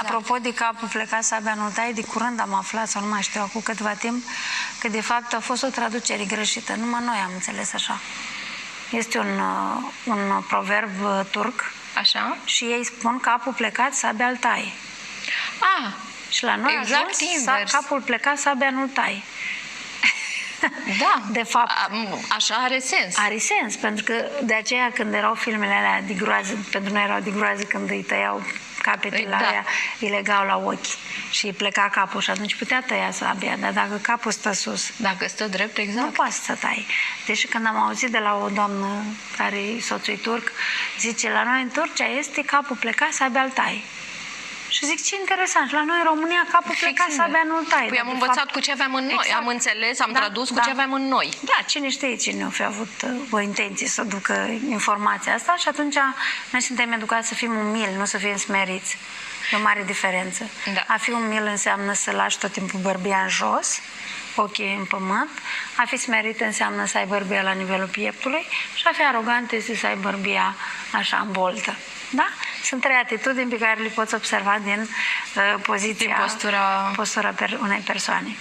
Apropo de capul plecat sabia nu tai, de curând am aflat, sau nu mai știu, acum câteva timp, că de fapt a fost o traducere greșită. Numai noi am înțeles așa. Este un proverb turc. Așa? Și ei spun capul plecat, sabia îl tai. Ah, și la noi exact invers. Capul plecat, sabia nu-l tai. Da, de fapt, așa are sens. Are sens, pentru că de aceea când erau filmele alea de groază, pentru noi erau de groază când îi tăiau capetele alea, îi legau la ochi și îi pleca capul și atunci putea tăia sabia, dar dacă capul stă sus, dacă stă drept, exact, nu poate să tai. Deci când am auzit de la o doamnă care soțul turc, zice, la noi în Turcia este capul plecat, sabia îl tai. Și zic, ce interesant, și la noi în România capul plecat, sabia nu-l tai. Păi am învățat cu ce aveam în noi, exact. Am înțeles, am tradus cu ce aveam în noi. Da, cine știe cine o fi avut o intenție să ducă informația asta și atunci noi suntem educați să fim umili, nu să fim smeriți. E o mare diferență. Da. A fi umil înseamnă să lași tot timpul bărbia în jos, ochii în pământ. A fi smerit înseamnă să ai bărbia la nivelul pieptului și a fi arogant este să ai bărbia așa în boltă. Da? Sunt trei atitudini pe care le poți observa din poziția, din postura unei persoane.